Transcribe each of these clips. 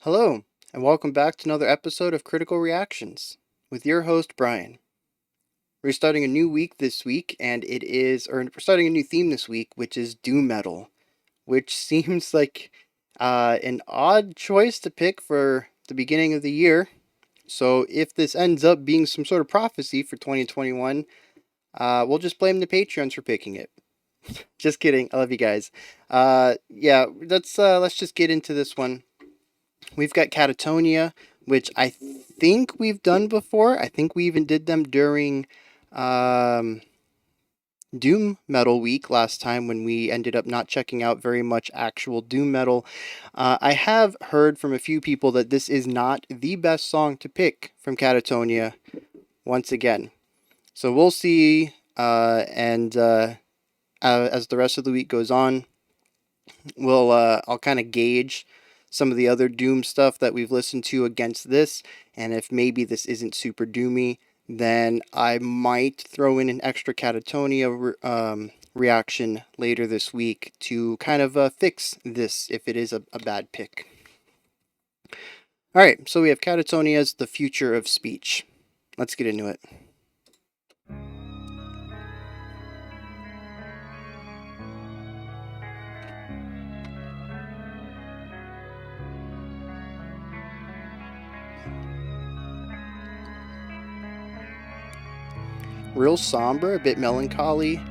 Hello, and welcome back to another episode of Critical Reactions with your host, Bryan. We're starting a new week this week, and we're starting a new theme this week, which is doom metal, which seems like an odd choice to pick for the beginning of the year. So if this ends up being some sort of prophecy for 2021, we'll just blame the Patreons for picking it. Just kidding. I love you guys. Yeah, let's just get into this one. We've got Katatonia, which I think we've done before. I think we even did them during Doom Metal Week last time when we ended up not checking out very much actual Doom Metal. I have heard from a few people that this is not the best song to pick from Katatonia once again. So we'll see, and as the rest of the week goes on, I'll kind of gauge some of the other Doom stuff that we've listened to against this, and if maybe this isn't super doomy, then I might throw in an extra Katatonia reaction later this week to kind of fix this if it is a bad pick. Alright, so we have Katatonia's The Future of Speech. Let's get into it. Real somber, a bit melancholy.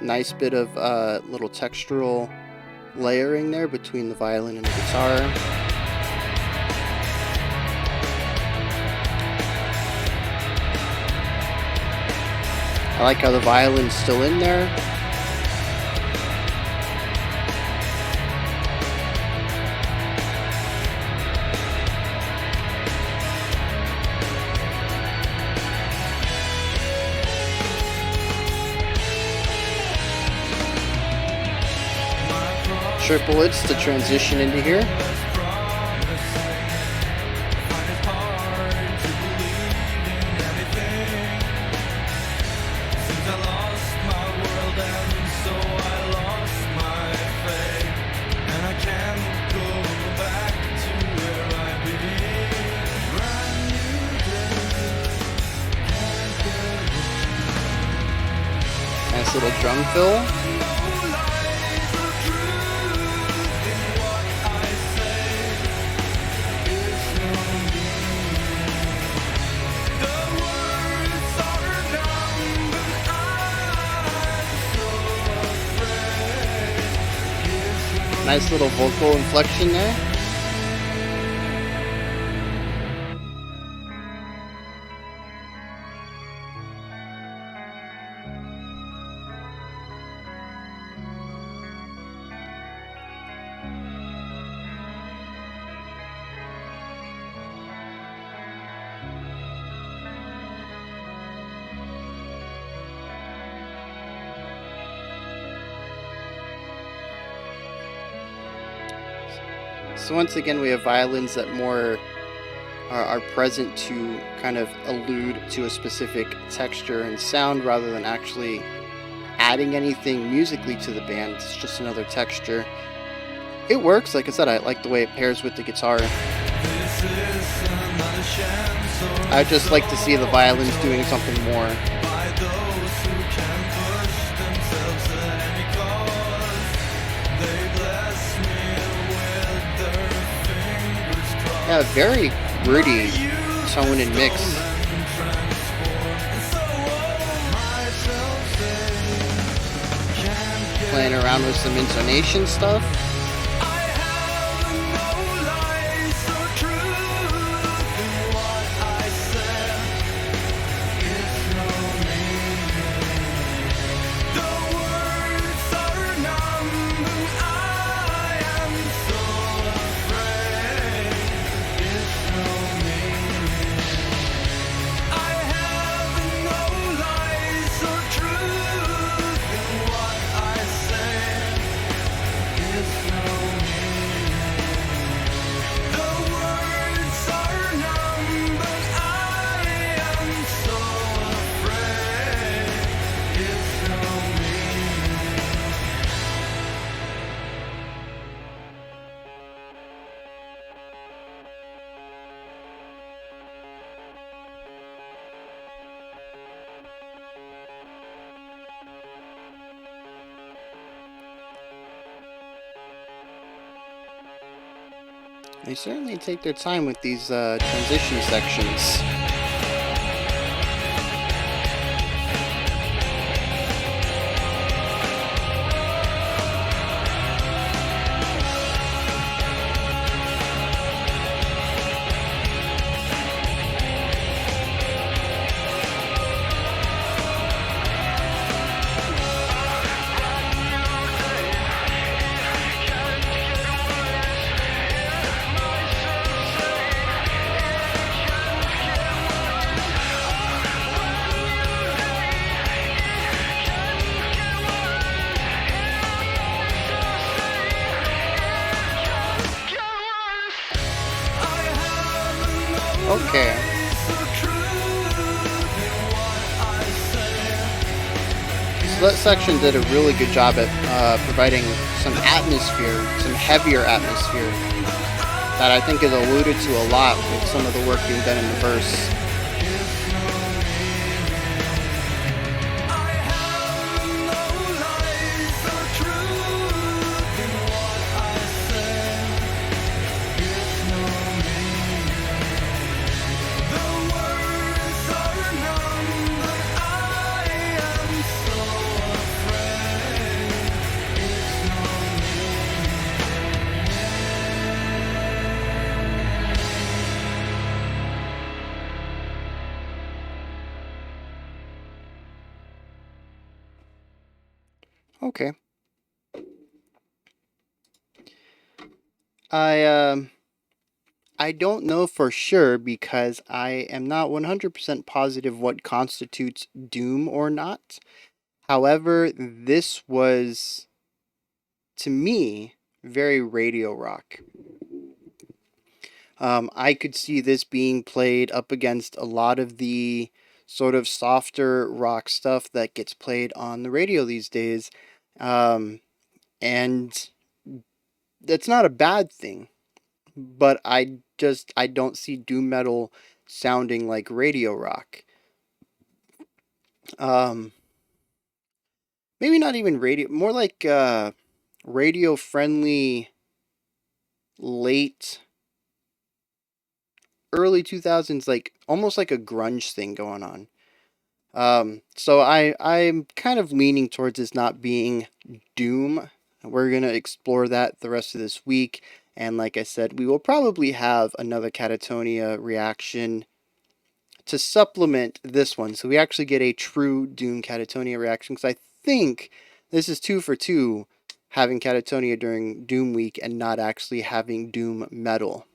Nice bit of little textural layering there between the violin and the guitar. I like how the violin's still in there. Triplets to transition into here. Nice little drum fill. Nice little vocal inflection there. So once again, we have violins that more are present to kind of allude to a specific texture and sound rather than actually adding anything musically to the band. It's just another texture. It works. Like I said, I like the way it pairs with the guitar. I'd just like to see the violins doing something more. Yeah, very gritty tone and mix. Playing around with some intonation stuff. They certainly take their time with these transition sections. Okay. So that section did a really good job at providing some atmosphere, some heavier atmosphere that I think is alluded to a lot with some of the work being done in the verse. Okay. I I don't know for sure because I am not 100% positive what constitutes doom or not. However, this was, to me, very radio rock. I could see this being played up against a lot of the sort of softer rock stuff that gets played on the radio these days. Um, and that's not a bad thing, but I don't see doom metal sounding like radio rock. Um, maybe not even radio, more like radio friendly late early 2000s, like almost like a grunge thing going on. So I'm kind of leaning towards this not being doom. We're gonna explore that the rest of this week, and like I said, we will probably have another Katatonia reaction to supplement this one, so we actually get a true Doom Katatonia reaction. Because I think this is 2 for 2, having Katatonia during Doom Week and not actually having Doom Metal.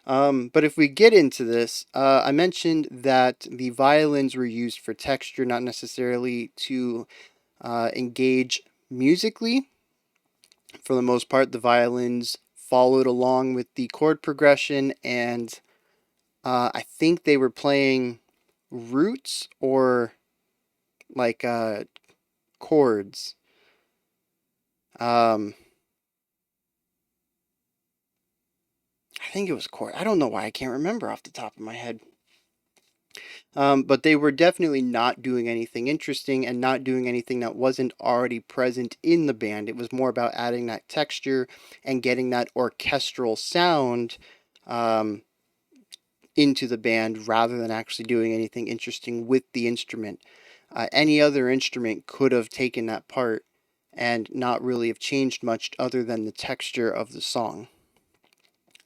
But if we get into this, I mentioned that the violins were used for texture, not necessarily to engage musically. For the most part, the violins followed along with the chord progression, and I think they were playing roots or like chords. I think it was chord. I don't know why I can't remember off the top of my head. But they were definitely not doing anything interesting and not doing anything that wasn't already present in the band. It was more about adding that texture and getting that orchestral sound into the band rather than actually doing anything interesting with the instrument. Any other instrument could have taken that part and not really have changed much other than the texture of the song.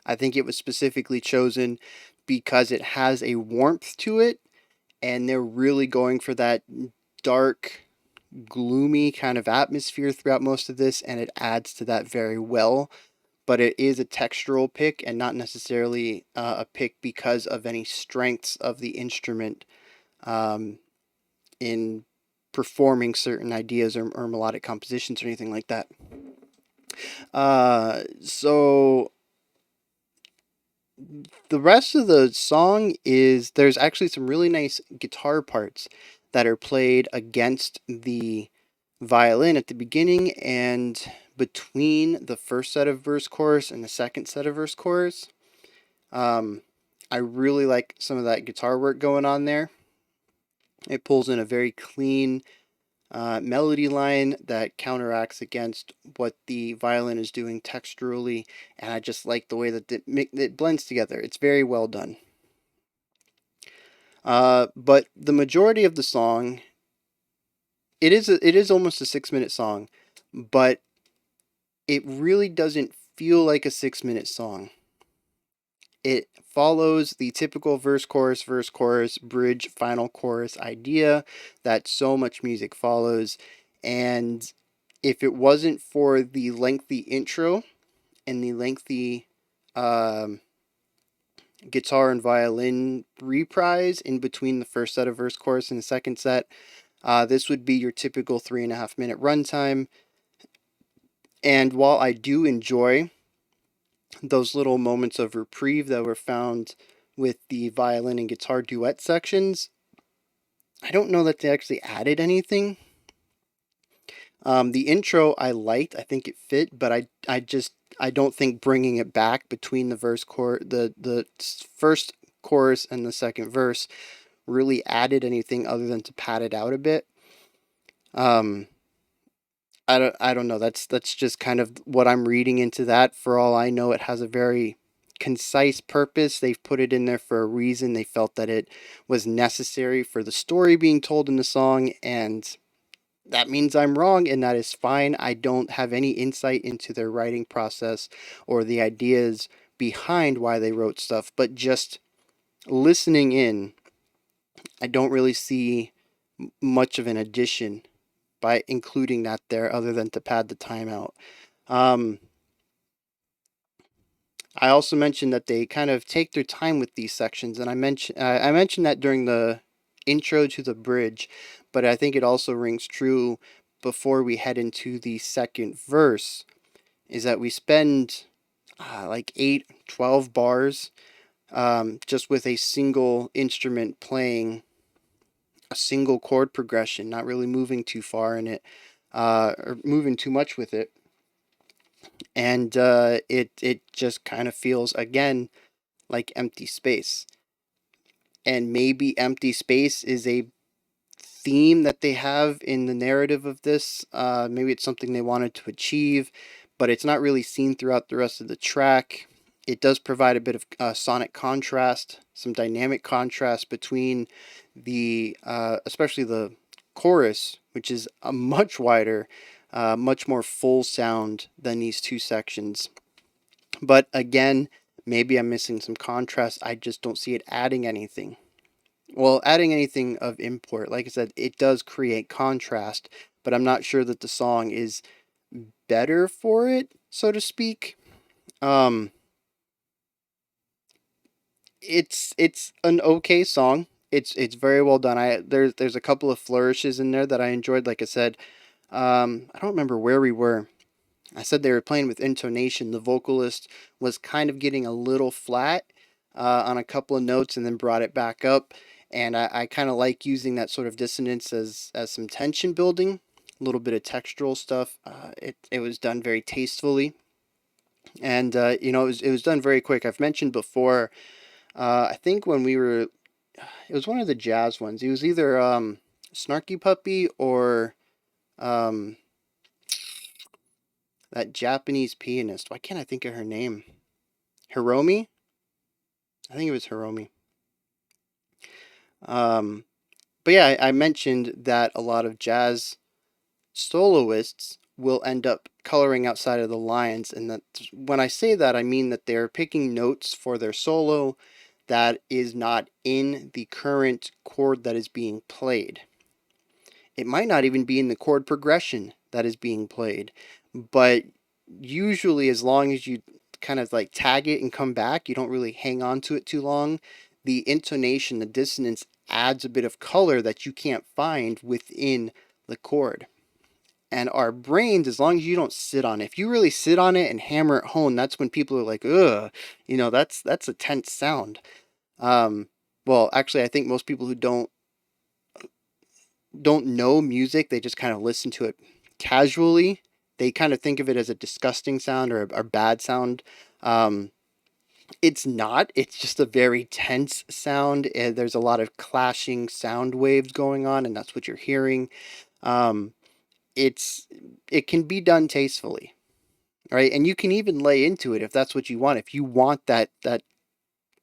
I think it was specifically chosen because it has a warmth to it, and they're really going for that dark, gloomy kind of atmosphere throughout most of this, and it adds to that very well. But it is a textural pick and not necessarily a pick because of any strengths of the instrument in performing certain ideas or melodic compositions or anything like that. So the rest of the song is there's actually some really nice guitar parts that are played against the violin at the beginning and between the first set of verse chorus and the second set of verse chorus. I really like some of that guitar work going on there. It pulls in a very clean melody line that counteracts against what the violin is doing texturally, and I just like the way that it blends together. It's very well done. But the majority of the song, it is almost a 6 minute song, but it really doesn't feel like a 6 minute song. It follows the typical verse, chorus, bridge, final chorus idea that so much music follows. And if it wasn't for the lengthy intro and the lengthy um, guitar and violin reprise in between the first set of verse, chorus, and the second set, this would be your typical 3.5 minute runtime. And while I do enjoy those little moments of reprieve that were found with the violin and guitar duet sections, I don't know that they actually added anything. The intro I liked, I think it fit, but I don't think bringing it back between the the first chorus and the second verse really added anything other than to pad it out a bit. Um, I don't know. That's just kind of what I'm reading into that. For all I know, it has a very concise purpose. They've put it in there for a reason. They felt that it was necessary for the story being told in the song, and that means I'm wrong, and that is fine. I don't have any insight into their writing process or the ideas behind why they wrote stuff, but just listening in, I don't really see much of an addition by including that there other than to pad the timeout. Um, I also mentioned that they kind of take their time with these sections, and I mentioned that during the intro to the bridge, but I think it also rings true before we head into the second verse. Is that we spend like 8, 12 bars just with a single instrument playing a single chord progression, not really moving too far in it, or moving too much with it, and it just kind of feels again like empty space. And maybe empty space is a theme that they have in the narrative of this. Maybe it's something they wanted to achieve, but it's not really seen throughout the rest of the track. It does provide a bit of sonic contrast, some dynamic contrast between especially the chorus, which is a much wider, much more full sound than these two sections. But again, maybe I'm missing some contrast. I just don't see it adding anything. Well, adding anything of import, like I said, it does create contrast, but I'm not sure that the song is better for it, so to speak. Um, it's an okay song. It's very well done. There's a couple of flourishes in there that I enjoyed. Like I said, I don't remember where we were. I said they were playing with intonation. The vocalist was kind of getting a little flat on a couple of notes and then brought it back up. And I kind of like using that sort of dissonance as some tension building, a little bit of textural stuff. It was done very tastefully. And, it was done very quick. I've mentioned before, I think when it was one of the jazz ones. It was either Snarky Puppy or um, that Japanese pianist. Why can't I think of her name? Hiromi? I think it was Hiromi. Um, but yeah, I mentioned that a lot of jazz soloists will end up coloring outside of the lines, and that when I say that, I mean that they're picking notes for their solo that is not in the current chord that is being played. It might not even be in the chord progression that is being played, but usually, as long as you kind of like tag it and come back, you don't really hang on to it too long. The intonation, the dissonance adds a bit of color that you can't find within the chord. And our brains, as long as you don't sit on it, if you really sit on it and hammer it home, that's when people are like, ugh, that's a tense sound. Um, well, actually, I think most people who don't know music, they just kind of listen to it casually. They kind of think of it as a disgusting sound or a bad sound. Um, it's not. It's just a very tense sound. And there's a lot of clashing sound waves going on, and that's what you're hearing. Um, it's it can be done tastefully, right? And you can even lay into it if that's what you want. If you want that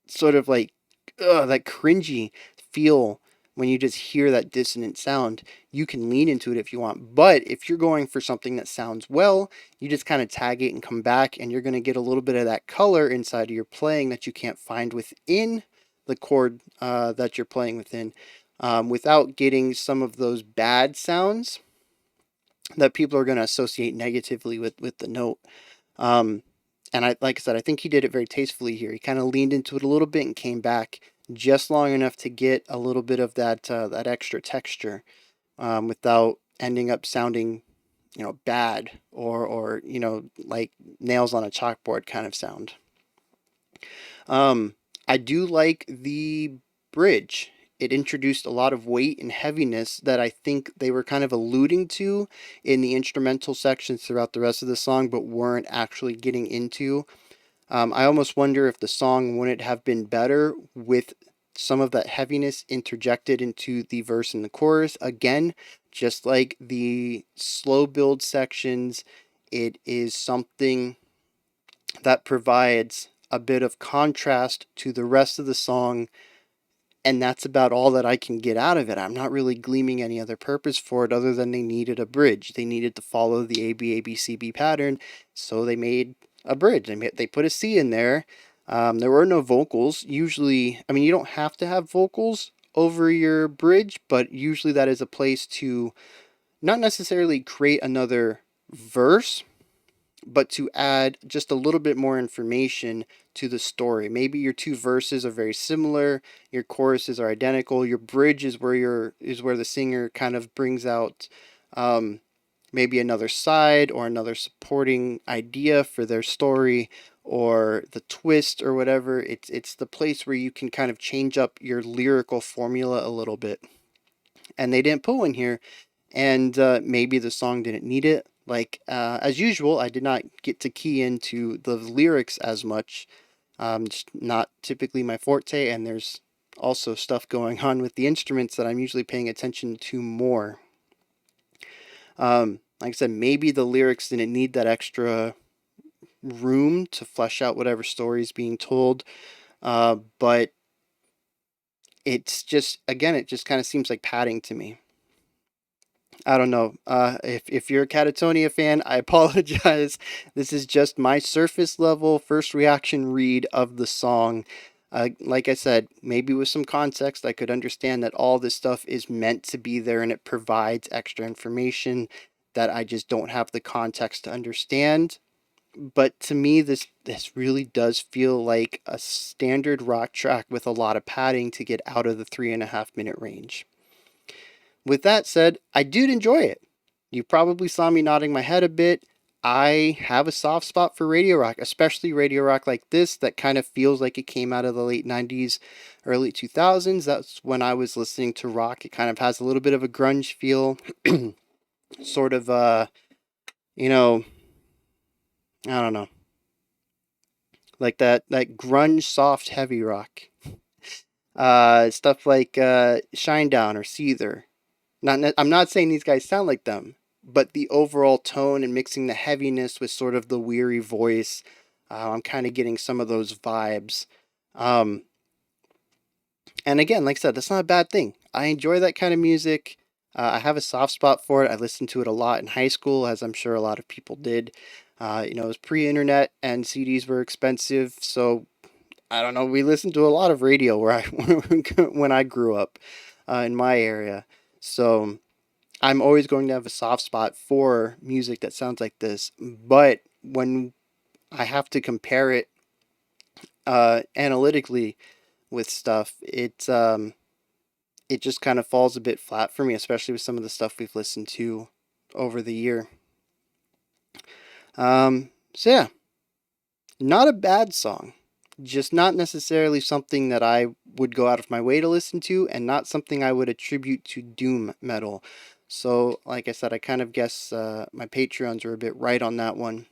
sort of like that cringy feel when you just hear that dissonant sound, you can lean into it if you want. But if you're going for something that sounds well, you just kind of tag it and come back, and you're going to get a little bit of that color inside of your playing that you can't find within the chord that you're playing within, without getting some of those bad sounds that people are going to associate negatively with the note. Um, and like I said, I think he did it very tastefully here. He kind of leaned into it a little bit and came back just long enough to get a little bit of that extra texture, without ending up sounding, bad, or like nails on a chalkboard kind of sound. Um, I do like the bridge. It introduced a lot of weight and heaviness that I think they were kind of alluding to in the instrumental sections throughout the rest of the song, but weren't actually getting into. I almost wonder if the song wouldn't have been better with some of that heaviness interjected into the verse and the chorus. Again, just like the slow build sections, it is something that provides a bit of contrast to the rest of the song, and that's about all that I can get out of it. I'm not really gleaming any other purpose for it other than they needed a bridge. They needed to follow the ABABCB pattern, so they made a bridge. They put a C in there. There were no vocals. Usually, I mean, you don't have to have vocals over your bridge, but usually that is a place to not necessarily create another verse, but to add just a little bit more information to the story. Maybe your two verses are very similar, your choruses are identical, your bridge is where the singer kind of brings out um, maybe another side or another supporting idea for their story, or the twist or whatever. It's the place where you can kind of change up your lyrical formula a little bit. And they didn't put one here, and maybe the song didn't need it. Like, as usual, I did not get to key into the lyrics as much. Just not typically my forte, and there's also stuff going on with the instruments that I'm usually paying attention to more. Like I said, maybe the lyrics didn't need that extra room to flesh out whatever story is being told, but it's just, again, it just kind of seems like padding to me. I don't know. If you're a Katatonia fan, I apologize. This is just my surface level first reaction read of the song. Like I said, maybe with some context, I could understand that all this stuff is meant to be there and it provides extra information that I just don't have the context to understand. But to me, this really does feel like a standard rock track with a lot of padding to get out of the 3.5 minute range. With that said, I did enjoy it. You probably saw me nodding my head a bit. I have a soft spot for radio rock, especially radio rock like this that kind of feels like it came out of the late 90s, early 2000s. That's when I was listening to rock. It kind of has a little bit of a grunge feel, sort of, you know, I don't know, like that grunge soft heavy rock. Stuff like Shinedown or Seether. I'm not saying these guys sound like them, but the overall tone and mixing the heaviness with sort of the weary voice, I'm kind of getting some of those vibes. Um, and again, like I said, that's not a bad thing. I enjoy that kind of music. I have a soft spot for it. I listened to it a lot in high school, as I'm sure a lot of people did. It was pre-internet and CDs were expensive, so I don't know. We listened to a lot of radio where I when I grew up in my area. So I'm always going to have a soft spot for music that sounds like this. But when I have to compare it analytically with stuff, it just kind of falls a bit flat for me, especially with some of the stuff we've listened to over the year. So yeah, not a bad song, just not necessarily something that I would go out of my way to listen to, and not something I would attribute to doom metal. So, like I said, I kind of guess my Patreons are a bit right on that one.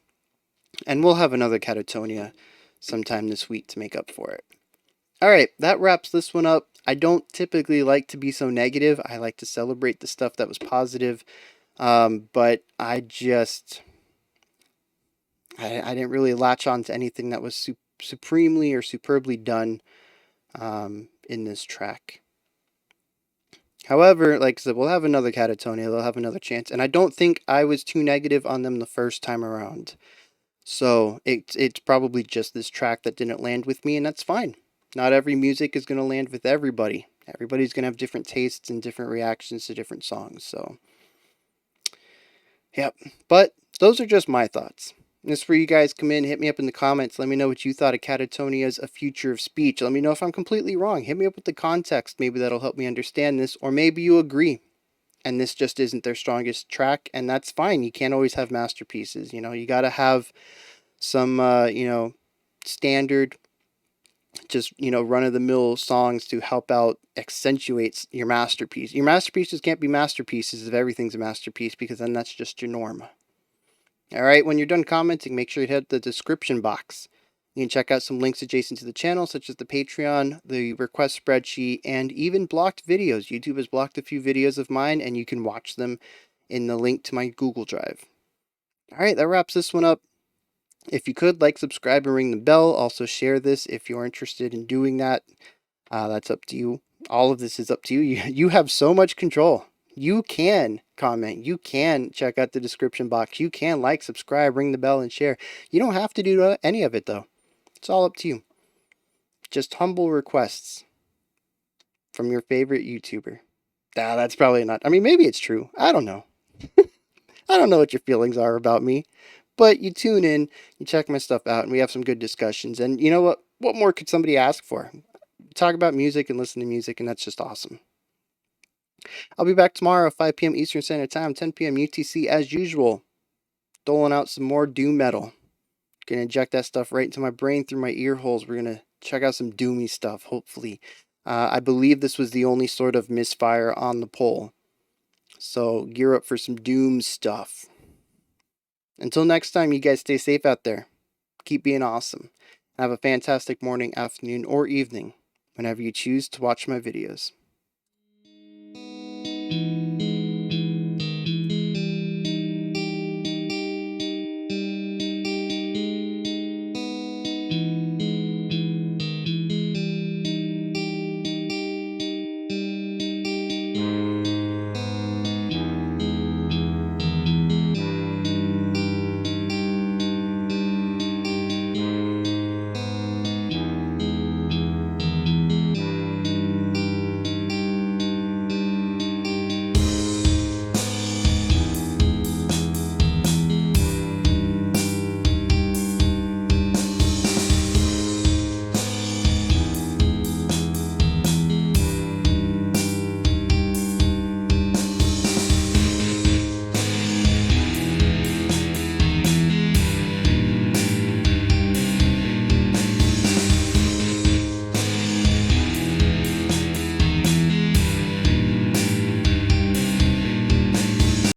And we'll have another Katatonia sometime this week to make up for it. All right, that wraps this one up. I don't typically like to be so negative. I like to celebrate the stuff that was positive. But I didn't really latch on to anything that was supremely or superbly done in this track. However, like I said, we'll have another Katatonia. They'll have another chance. And I don't think I was too negative on them the first time around. So it's probably just this track that didn't land with me, and that's fine. Not every music is going to land with everybody. Everybody's going to have different tastes and different reactions to different songs. So, yep. But those are just my thoughts. This is where you guys come in, hit me up in the comments. Let me know what you thought of Katatonia's A Future of Speech. Let me know if I'm completely wrong. Hit me up with the context. Maybe that'll help me understand this. Or maybe you agree and this just isn't their strongest track. And that's fine. You can't always have masterpieces. You got to have some, standard, just, run-of-the-mill songs to help out accentuate your masterpiece. Your masterpieces can't be masterpieces if everything's a masterpiece, because then that's just your norm. All right, when you're done commenting, make sure you hit the description box. You can check out some links adjacent to the channel, such as the Patreon, the request spreadsheet, and even blocked videos. YouTube has blocked a few videos of mine, and you can watch them in the link to my Google Drive. All right, that wraps this one up. If you could, like, subscribe, and ring the bell. Also, share this if you're interested in doing that. That's up to you. All of this is up to you. You have so much control. You can comment. You can check out the description box. You can like, subscribe, ring the bell, and share. You don't have to do any of it, though. It's all up to you. Just humble requests from your favorite YouTuber. That's probably not. I mean, maybe it's true. I don't know. I don't know what your feelings are about me. But you tune in, you check my stuff out, and we have some good discussions. And you know what? What more could somebody ask for? Talk about music and listen to music, and that's just awesome. I'll be back tomorrow at 5 p.m. Eastern Standard Time, 10 p.m. UTC as usual, doling out some more doom metal. Gonna inject that stuff right into my brain through my ear holes. We're gonna check out some doomy stuff, hopefully. I believe this was the only sort of misfire on the poll. So gear up for some doom stuff. Until next time, you guys stay safe out there. Keep being awesome. Have a fantastic morning, afternoon, or evening whenever you choose to watch my videos.